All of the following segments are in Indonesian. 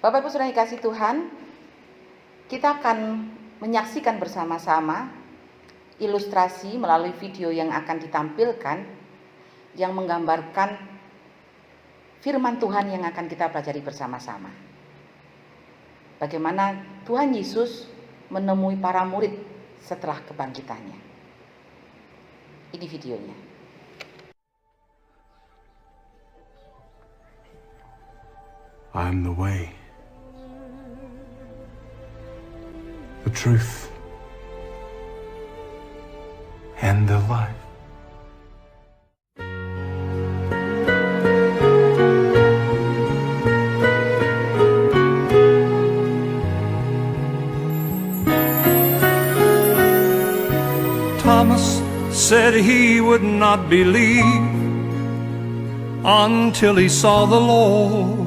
Bapak Ibu Saudara yang dikasihi Tuhan, kita akan menyaksikan bersama-sama ilustrasi melalui video yang akan ditampilkan yang menggambarkan firman Tuhan yang akan kita pelajari bersama-sama. Bagaimana Tuhan Yesus menemui para murid setelah kebangkitannya. Ini videonya. I am the way, the truth, and the life. Thomas said he would not believe until he saw the Lord,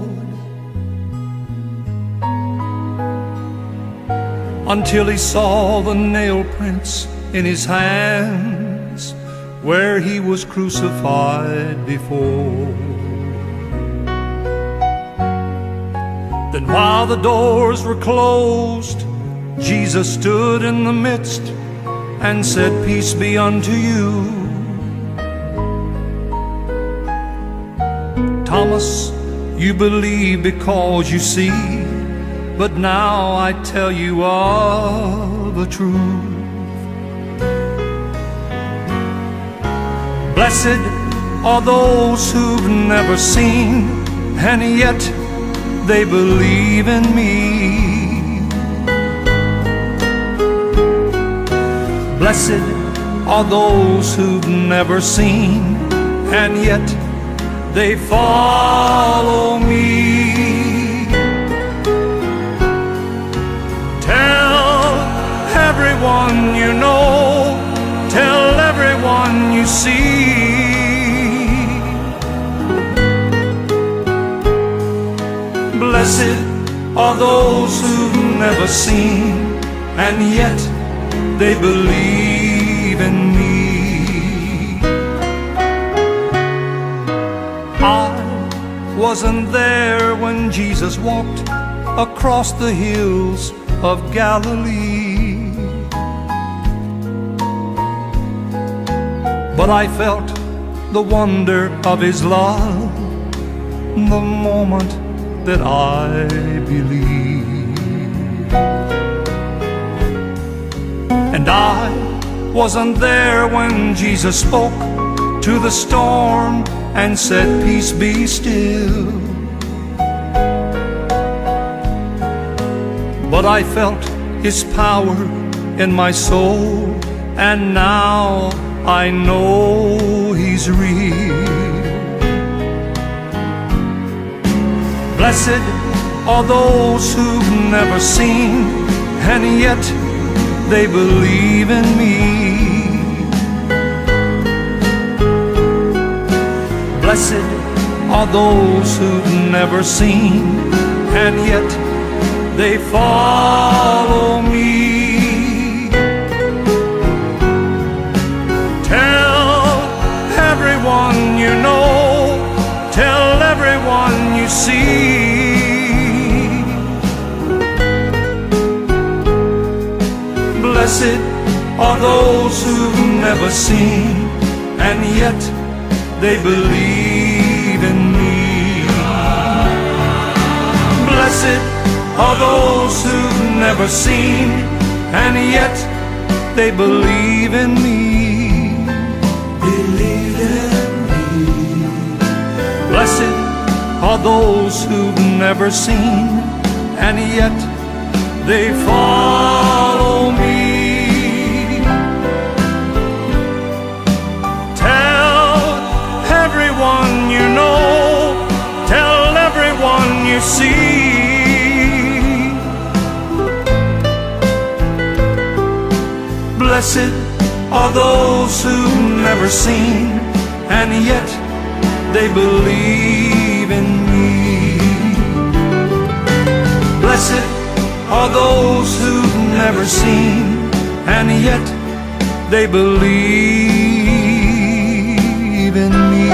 until he saw the nail prints in his hands where he was crucified before. Then while the doors were closed, Jesus stood in the midst and said, "Peace be unto you." Thomas, you believe because you see, but now I tell you of the truth. Blessed are those who've never seen, and yet they believe in me. Blessed are those who've never seen, and yet they follow me. Tell everyone you know, tell everyone you see. Blessed are those who've never seen, and yet they believe in me. I wasn't there when Jesus walked across the hills of Galilee, but I felt the wonder of his love the moment that I believed. And I wasn't there when Jesus spoke to the storm and said, "Peace be still." But I felt his power in my soul, and now I know he's real. Blessed are those who've never seen, and yet they believe in me. Blessed are those who've never seen, and yet they follow me. Tell everyone you know, tell everyone you see. Blessed are those who've never seen, and yet they believe in me. Blessed are those who've never seen, and yet they believe in me. Believe in me. Blessed are those who've never seen, and yet they follow me. Everyone you know, tell everyone you see. Blessed are those who've never seen, and yet they believe in me. Blessed are those who've never seen, and yet they believe in me.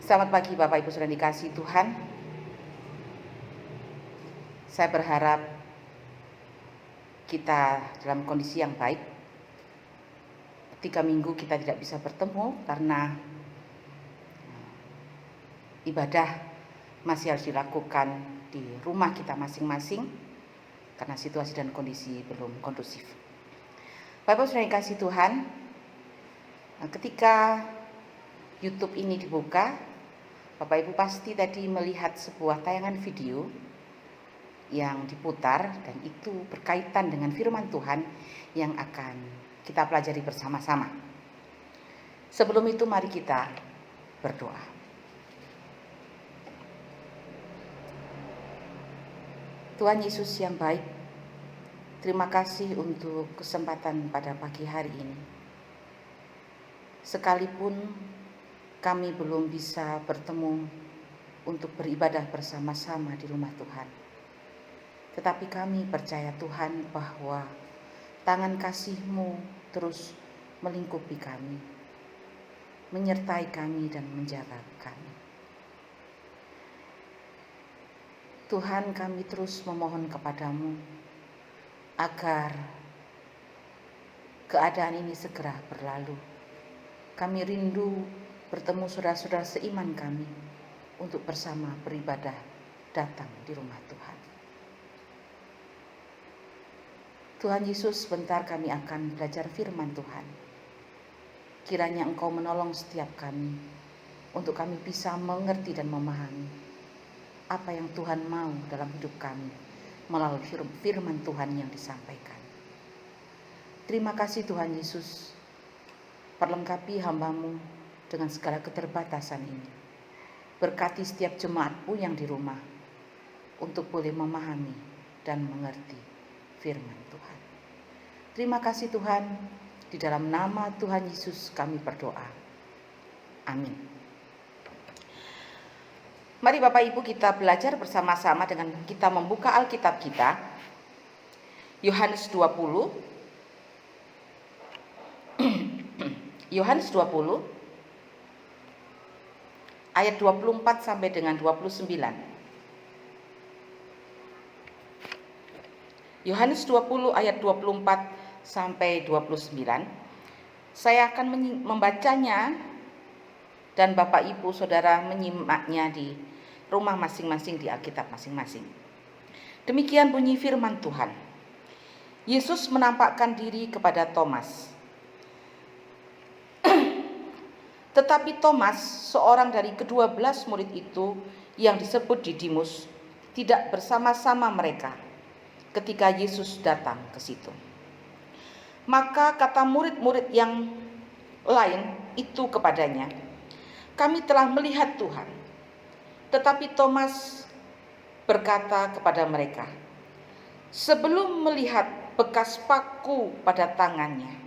Selamat pagi Bapak Ibu Saudara dikasihi Tuhan. Saya berharap kita dalam kondisi yang baik. 3 minggu kita tidak bisa bertemu karena ibadah masih harus dilakukan di rumah kita masing-masing karena situasi dan kondisi belum kondusif. Bapak Ibu Saudara dikasihi Tuhan, ketika YouTube ini dibuka, Bapak Ibu pasti tadi melihat sebuah tayangan video yang diputar dan itu berkaitan dengan firman Tuhan yang akan kita pelajari bersama-sama. Sebelum itu mari kita berdoa. Tuhan Yesus yang baik, terima kasih untuk kesempatan pada pagi hari ini. Sekalipun kami belum bisa bertemu untuk beribadah bersama-sama di rumah Tuhan, tetapi kami percaya Tuhan bahwa tangan kasih-Mu terus melingkupi kami, menyertai kami dan menjaga kami. Tuhan, kami terus memohon kepadamu agar keadaan ini segera berlalu. Kami rindu bertemu saudara-saudara seiman kami untuk bersama beribadah datang di rumah Tuhan. Tuhan Yesus, sebentar kami akan belajar firman Tuhan. Kiranya Engkau menolong setiap kami untuk kami bisa mengerti dan memahami apa yang Tuhan mau dalam hidup kami melalui firman Tuhan yang disampaikan. Terima kasih Tuhan Yesus, perlengkapi hamba-Mu dengan segala keterbatasan ini. Berkati setiap jemaat-Mu yang di rumah untuk boleh memahami dan mengerti firman Tuhan. Terima kasih Tuhan, di dalam nama Tuhan Yesus kami berdoa. Amin. Mari Bapak Ibu kita belajar bersama-sama dengan kita membuka Alkitab kita. Yohanes 20. Yohanes 20 ayat 24 sampai dengan 29. Yohanes 20 ayat 24 sampai 29. Saya akan membacanya dan Bapak Ibu Saudara menyimaknya di rumah masing-masing, di Alkitab masing-masing. Demikian bunyi firman Tuhan. Yesus menampakkan diri kepada Thomas. Tetapi Thomas, seorang dari ke-12 murid itu yang disebut Didimus, tidak bersama-sama mereka ketika Yesus datang ke situ. Maka kata murid-murid yang lain itu kepadanya, "Kami telah melihat Tuhan." Tetapi Thomas berkata kepada mereka, "Sebelum melihat bekas paku pada tangannya,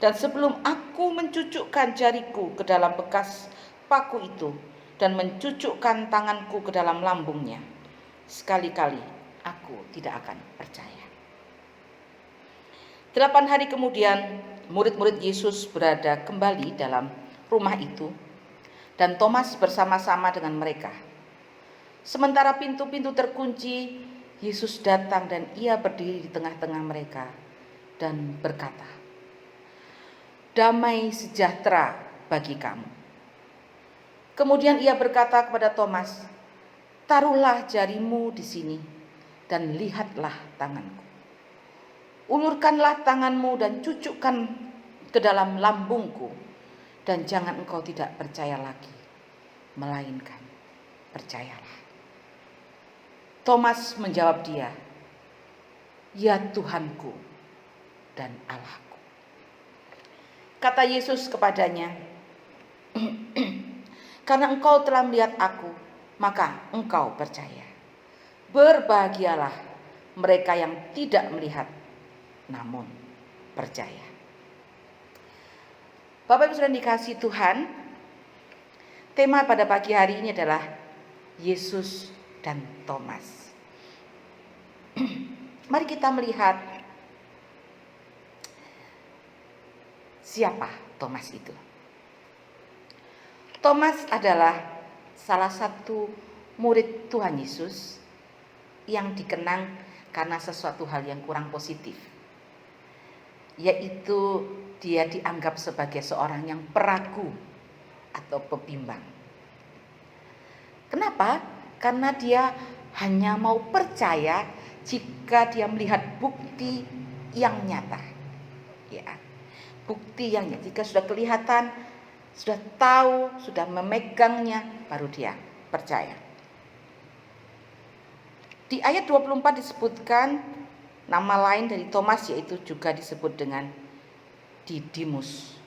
dan sebelum aku mencucukkan jariku ke dalam bekas paku itu, dan mencucukkan tanganku ke dalam lambungnya, sekali-kali aku tidak akan percaya." 8 hari kemudian, murid-murid Yesus berada kembali dalam rumah itu, dan Thomas bersama-sama dengan mereka. Sementara pintu-pintu terkunci, Yesus datang dan ia berdiri di tengah-tengah mereka dan berkata, "Damai sejahtera bagi kamu." Kemudian ia berkata kepada Thomas, "Taruhlah jarimu di sini dan lihatlah tanganku. Ulurkanlah tanganmu dan cucukkan ke dalam lambungku, dan jangan engkau tidak percaya lagi, melainkan percayalah." Thomas menjawab dia, "Ya Tuhanku dan Allahku." Kata Yesus kepadanya, "Karena engkau telah melihat aku, maka engkau percaya. Berbahagialah mereka yang tidak melihat, namun percaya." Bapak Ibu Saudara dikasihi Tuhan, tema pada pagi hari ini adalah Yesus dan Thomas. Mari kita melihat siapa Thomas itu. Thomas adalah salah satu murid Tuhan Yesus yang dikenang karena sesuatu hal yang kurang positif, yaitu dia dianggap sebagai seorang yang peragu atau pebimbang. Kenapa? Karena dia hanya mau percaya jika dia melihat bukti yang nyata. Ya, bukti yang nyata. Jika sudah kelihatan, sudah tahu, sudah memegangnya, baru dia percaya. Di ayat 24 disebutkan nama lain dari Thomas, yaitu juga disebut dengan Didimus.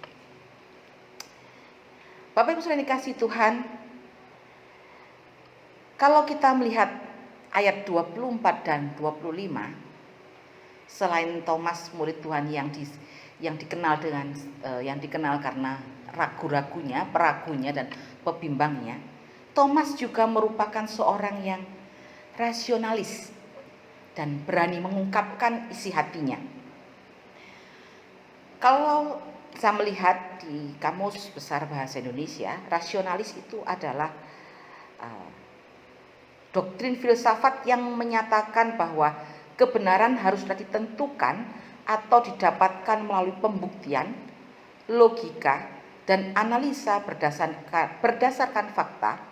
Bapak Ibu saudara dikasihi Tuhan, kalau kita melihat ayat 24 dan 25, selain Thomas murid Tuhan yang dikenal karena ragu-ragunya, peragunya dan pebimbangnya, Thomas juga merupakan seorang yang rasionalis dan berani mengungkapkan isi hatinya. Kalau saya melihat di Kamus Besar Bahasa Indonesia, rasionalis itu adalah doktrin filsafat yang menyatakan bahwa kebenaran harus ditentukan atau didapatkan melalui pembuktian, logika, dan analisa berdasarkan fakta,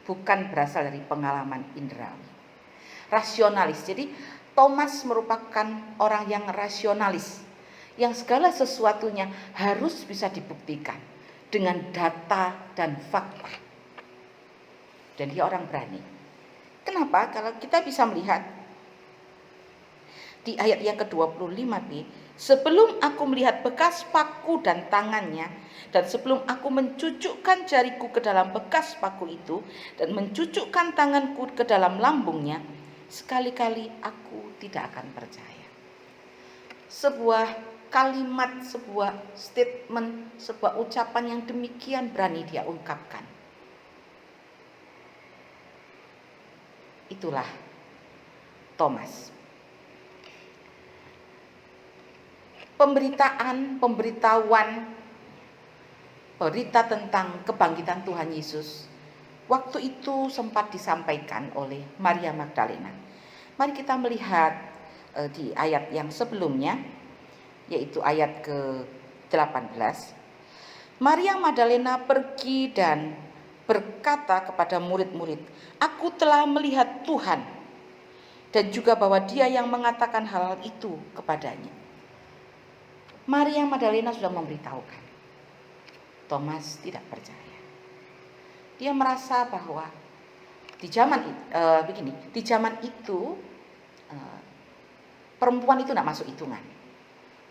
bukan berasal dari pengalaman indrawi. Rasionalis. Jadi Thomas merupakan orang yang rasionalis, yang segala sesuatunya harus bisa dibuktikan dengan data dan fakta. Dan dia orang berani. Kenapa? Kalau kita bisa melihat di ayat yang ke-25b, sebelum aku melihat bekas paku dan tangannya, dan sebelum aku mencucukkan jariku ke dalam bekas paku itu, dan mencucukkan tanganku ke dalam lambungnya, sekali-kali aku tidak akan percaya. Sebuah kalimat, sebuah statement, sebuah ucapan yang demikian berani dia ungkapkan. Itulah Thomas. Pemberitahuan berita tentang kebangkitan Tuhan Yesus waktu itu sempat disampaikan oleh Maria Magdalena. Mari kita melihat di ayat yang sebelumnya, yaitu ayat ke-18. Maria Magdalena pergi dan berkata kepada murid-murid, "Aku telah melihat Tuhan," dan juga bahwa dia yang mengatakan hal itu kepadanya. Maria Magdalena sudah memberitahukan. Thomas tidak percaya. Dia merasa bahwa di zaman itu perempuan itu tidak masuk hitungan.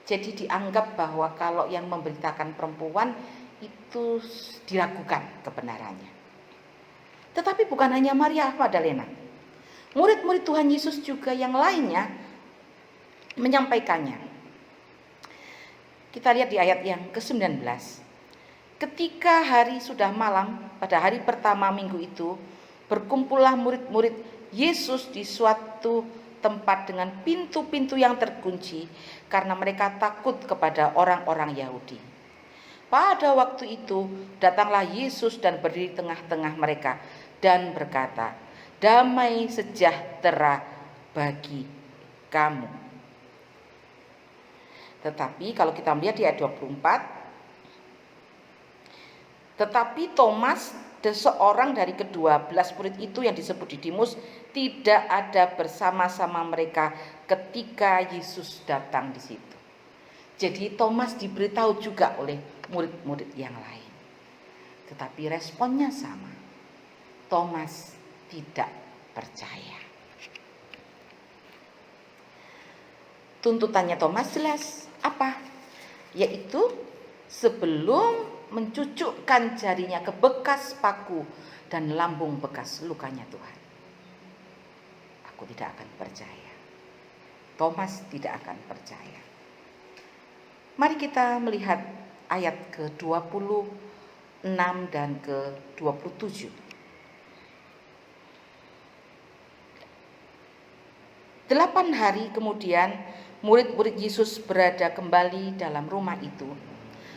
Jadi dianggap bahwa kalau yang memberitakan perempuan itu diragukan kebenarannya. Tetapi bukan hanya Maria Magdalena, murid-murid Tuhan Yesus juga yang lainnya menyampaikannya. Kita lihat di ayat yang ke-19. Ketika hari sudah malam, pada hari pertama minggu itu, berkumpullah murid-murid Yesus di suatu tempat dengan pintu-pintu yang terkunci, karena mereka takut kepada orang-orang Yahudi. Pada waktu itu datanglah Yesus dan berdiri di tengah-tengah mereka dan berkata, "Damai sejahtera bagi kamu." Tetapi kalau kita melihat di ayat 24, tetapi Thomas, seorang dari ke-12 murid itu yang disebut Didimus, tidak ada bersama-sama mereka ketika Yesus datang di situ. Jadi Thomas diberitahu juga oleh murid-murid yang lain. Tetapi responnya sama. Thomas tidak percaya. Tuntutannya Thomas jelas. Apa? Yaitu sebelum mencucukkan jarinya ke bekas paku dan lambung bekas lukanya Tuhan, aku tidak akan percaya. Thomas tidak akan percaya. Mari kita melihat ayat ke-26 dan ke-27. Delapan hari kemudian murid-murid Yesus berada kembali dalam rumah itu,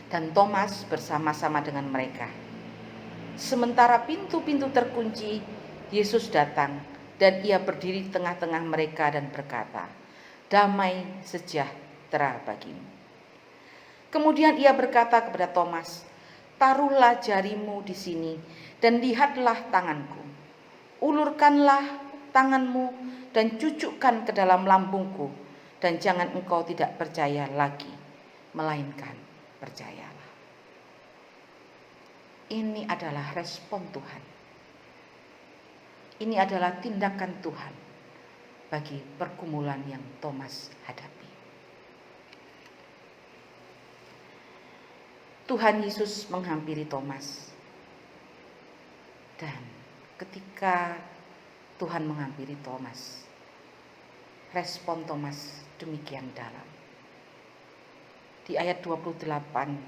dan Thomas bersama-sama dengan mereka. Sementara pintu-pintu terkunci, Yesus datang dan ia berdiri di tengah-tengah mereka dan berkata, "Damai sejahtera bagimu." Kemudian ia berkata kepada Thomas, "Taruhlah jarimu di sini dan lihatlah tanganku. Ulurkanlah tanganmu dan cucukkan ke dalam lambungku, dan jangan engkau tidak percaya lagi, melainkan percayalah." Ini adalah respon Tuhan. Ini adalah tindakan Tuhan bagi pergumulan yang Thomas hadapi. Tuhan Yesus menghampiri Thomas. Dan ketika Tuhan menghampiri Thomas, respon Thomas demikian dalam. Di ayat 28,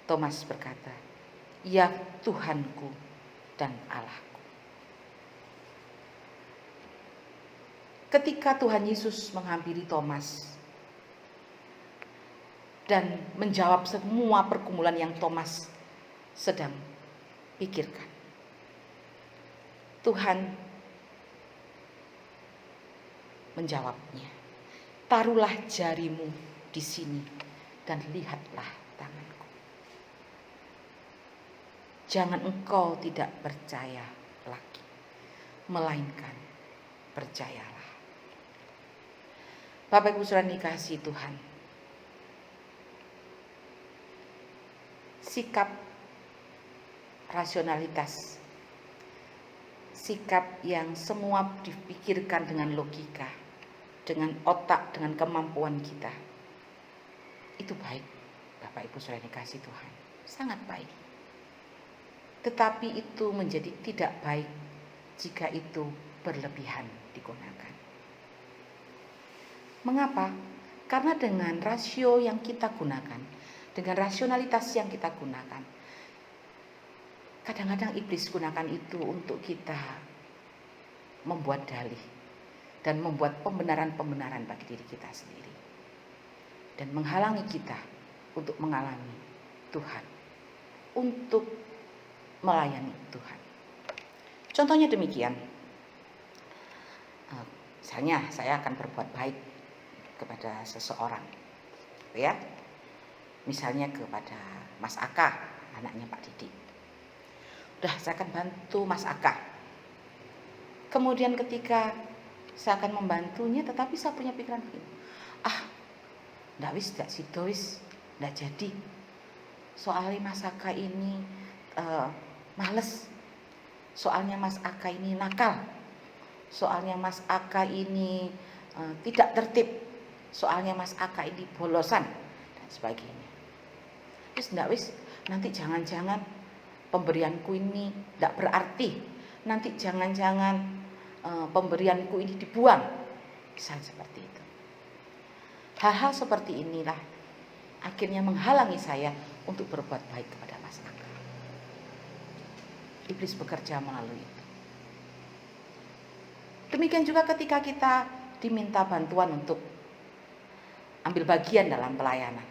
Thomas berkata, "Ya Tuhanku dan Allahku." Ketika Tuhan Yesus menghampiri Thomas dan menjawab semua pergumulan yang Thomas sedang pikirkan, Tuhan menjawabnya, "Taruhlah jarimu di sini dan lihatlah tanganku. Jangan engkau tidak percaya lagi, melainkan percayalah." Bapak Ibu saudara dikasihi Tuhan, sikap rasionalitas, sikap yang semua dipikirkan dengan logika, dengan otak, dengan kemampuan kita, itu baik, Bapak Ibu saudara dikasihi Tuhan, sangat baik. Tetapi itu menjadi tidak baik jika itu berlebihan digunakan. Mengapa? Karena dengan rasio yang kita gunakan, dengan rasionalitas yang kita gunakan, kadang-kadang iblis gunakan itu untuk kita membuat dalih dan membuat pembenaran-pembenaran bagi diri kita sendiri, dan menghalangi kita untuk mengalami Tuhan, untuk melayani Tuhan. Contohnya demikian. Misalnya saya akan berbuat baik kepada seseorang, ya. Misalnya kepada Mas Aka, anaknya Pak Didi. Udah, saya akan bantu Mas Aka. Kemudian ketika saya akan membantunya, tetapi saya punya pikiran begini, ndak sido wis, ndak jadi. Soalnya Mas Aka ini males, soalnya Mas Aka ini nakal, soalnya Mas Aka ini tidak tertib, soalnya Mas Aka ini bolosan, dan sebagainya. Wis, nanti jangan-jangan pemberianku ini tidak berarti, nanti jangan-jangan pemberianku ini dibuang, misal seperti itu. Hal-hal seperti inilah akhirnya menghalangi saya untuk berbuat baik kepada Mas Aka. Iblis bekerja melalui itu. Demikian juga ketika kita diminta bantuan untuk ambil bagian dalam pelayanan.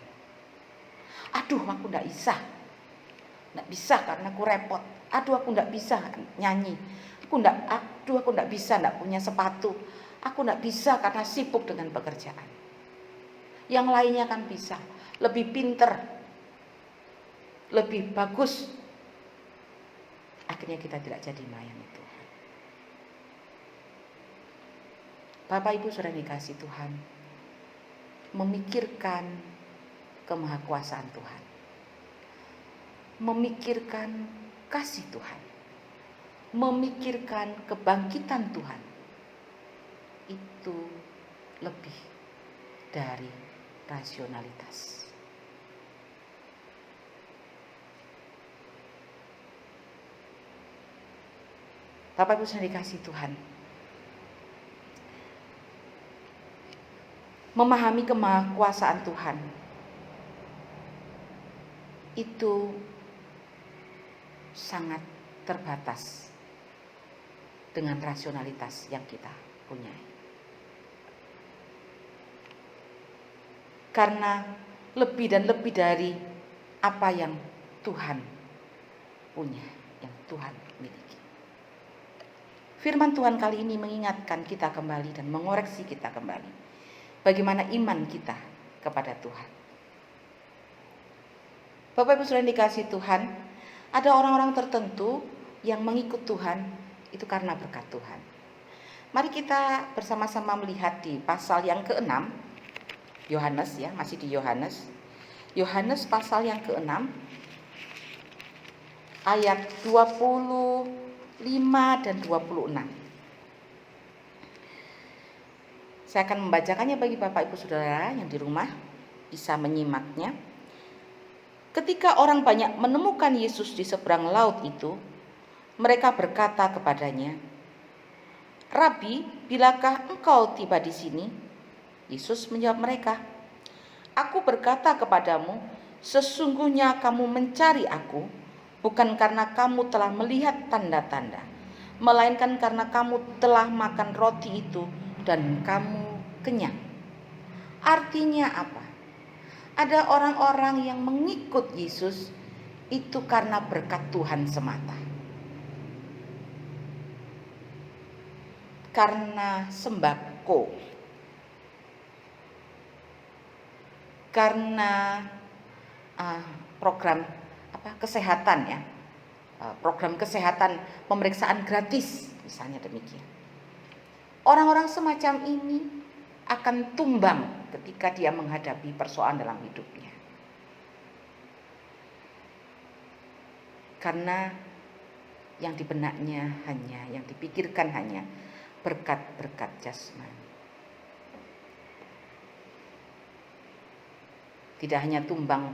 Aduh, aku nggak bisa karena aku repot. Aduh, aku nggak bisa nyanyi. Aku nggak bisa, nggak punya sepatu. Aku nggak bisa karena sibuk dengan pekerjaan. Yang lainnya kan bisa, lebih pinter, lebih bagus. Akhirnya kita tidak jadi melayani Tuhan. Bapak Ibu saudara dikasihi Tuhan, memikirkan kemahakuasaan Tuhan, memikirkan kasih Tuhan, memikirkan kebangkitan Tuhan, itu lebih dari rasionalitas. Bapak Ibu saudara dikasihi Tuhan, memahami kemahakuasaan Tuhan itu sangat terbatas dengan rasionalitas yang kita punya. Karena lebih dan lebih dari apa yang Tuhan punya, yang Tuhan miliki. Firman Tuhan kali ini mengingatkan kita kembali dan mengoreksi kita kembali bagaimana iman kita kepada Tuhan. Bapak Ibu Saudara dikasih Tuhan, ada orang-orang tertentu yang mengikut Tuhan itu karena berkat Tuhan. Mari kita bersama-sama melihat di pasal yang ke-6, Yohanes ya, masih di Yohanes. Yohanes pasal yang ke-6 ayat 25 dan 26. Saya akan membacakannya bagi Bapak Ibu Saudara yang di rumah bisa menyimaknya. Ketika orang banyak menemukan Yesus di seberang laut itu, mereka berkata kepadanya, "Rabi, bilakah engkau tiba di sini?" Yesus menjawab mereka, "Aku berkata kepadamu, sesungguhnya kamu mencari aku, bukan karena kamu telah melihat tanda-tanda, melainkan karena kamu telah makan roti itu dan kamu kenyang." Artinya apa? Ada orang-orang yang mengikut Yesus itu karena berkat Tuhan semata. Karena sembako, karena program kesehatan ya, program kesehatan pemeriksaan gratis misalnya demikian. Orang-orang semacam ini akan tumbang ketika dia menghadapi persoalan dalam hidupnya, karena yang di benaknya hanya, yang dipikirkan hanya berkat-berkat jasmani. Tidak hanya tumbang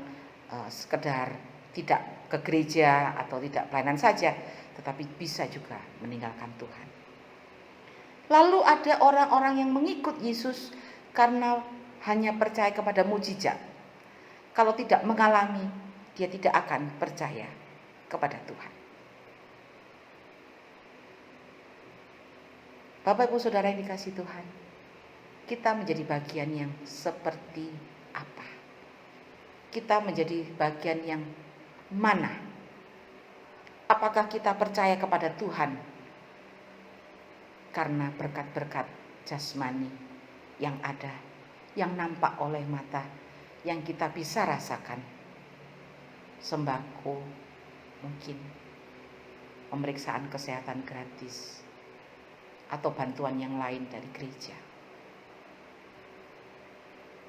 sekedar tidak ke gereja atau tidak pelayanan saja, tetapi bisa juga meninggalkan Tuhan. Lalu ada orang-orang yang mengikut Yesus karena hanya percaya kepada mukjizat. Kalau tidak mengalami, dia tidak akan percaya kepada Tuhan. Bapak Ibu Saudara yang dikasihi Tuhan, kita menjadi bagian yang seperti apa? Kita menjadi bagian yang mana? Apakah kita percaya kepada Tuhan karena berkat-berkat jasmani yang ada, yang nampak oleh mata, yang kita bisa rasakan? Sembako, mungkin pemeriksaan kesehatan gratis, atau bantuan yang lain dari gereja.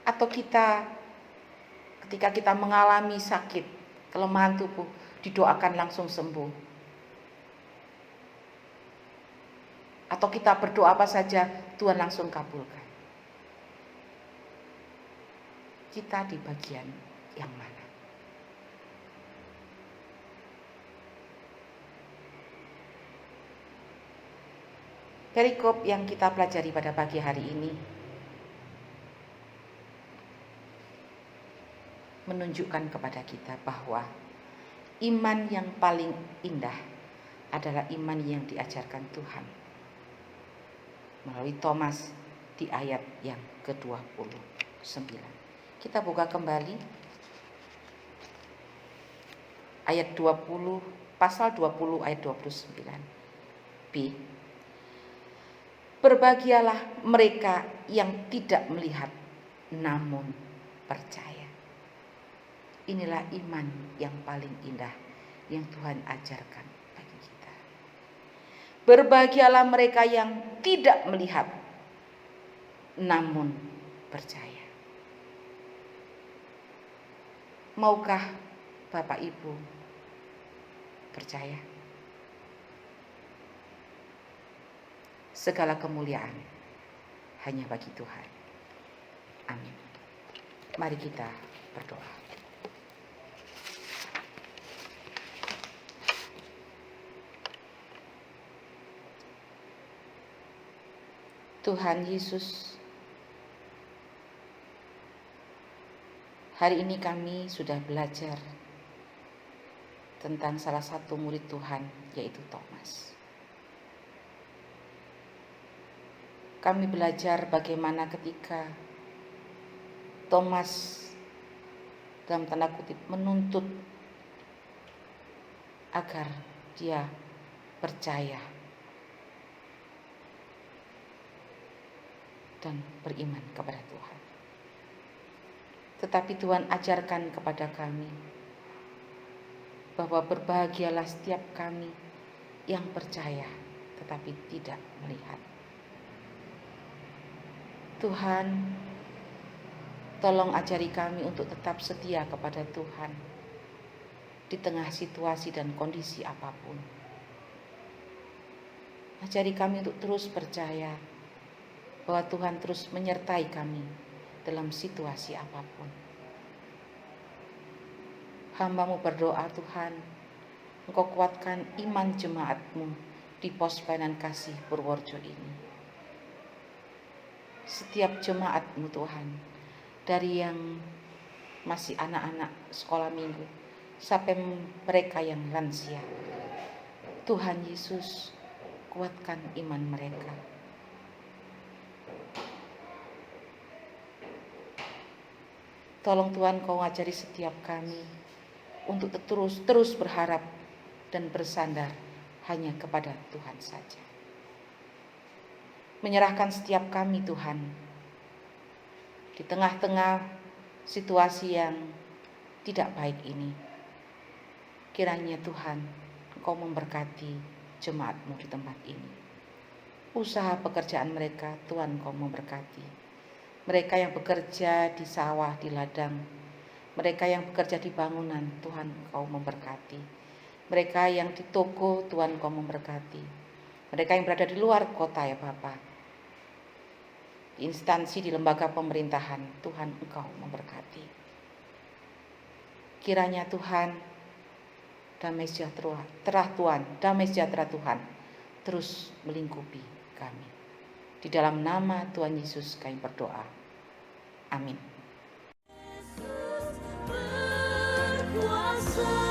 Atau kita ketika kita mengalami sakit, kelemahan tubuh, didoakan langsung sembuh. Atau kita berdoa apa saja, Tuhan langsung kabulkan. Kita di bagian yang mana? Perikop yang kita pelajari pada pagi hari ini menunjukkan kepada kita bahwa iman yang paling indah adalah iman yang diajarkan Tuhan melalui Thomas di ayat yang ke-29. Kita buka kembali ayat 20, pasal 20 ayat 29b. Berbahagialah mereka yang tidak melihat namun percaya. Inilah iman yang paling indah yang Tuhan ajarkan bagi kita. Berbahagialah mereka yang tidak melihat namun percaya. Maukah Bapak Ibu percaya? Segala kemuliaan hanya bagi Tuhan. Amin. Mari kita berdoa. Tuhan Yesus, hari ini kami sudah belajar tentang salah satu murid Tuhan, yaitu Thomas. Kami belajar bagaimana ketika Thomas dalam tanda kutip menuntut agar dia percaya dan beriman kepada Tuhan. Tetapi Tuhan ajarkan kepada kami bahwa berbahagialah setiap kami yang percaya tetapi tidak melihat. Tuhan, tolong ajari kami untuk tetap setia kepada Tuhan di tengah situasi dan kondisi apapun. Ajari kami untuk terus percaya bahwa Tuhan terus menyertai kami dalam situasi apapun. Hamba-Mu berdoa, Tuhan, Engkau kuatkan iman jemaat-Mu di pos pelayanan kasih Purworejo ini. Setiap jemaat-Mu Tuhan, dari yang masih anak-anak sekolah minggu sampai mereka yang lansia, Tuhan Yesus, kuatkan iman mereka. Tolong Tuhan Kau ajari setiap kami untuk terus berharap dan bersandar hanya kepada Tuhan saja. Menyerahkan setiap kami Tuhan di tengah-tengah situasi yang tidak baik ini. Kiranya Tuhan Engkau memberkati jemaat-Mu di tempat ini. Usaha pekerjaan mereka Tuhan Engkau memberkati. Mereka yang bekerja di sawah, di ladang, mereka yang bekerja di bangunan, Tuhan Engkau memberkati. Mereka yang di toko, Tuhan Engkau memberkati. Mereka yang berada di luar kota ya Bapa, di instansi, di lembaga pemerintahan, Tuhan Engkau memberkati. Kiranya Tuhan, damai sejahtera Tuhan terus melingkupi kami. Di dalam nama Tuhan Yesus kami berdoa. Amin. Yesus berkuasa.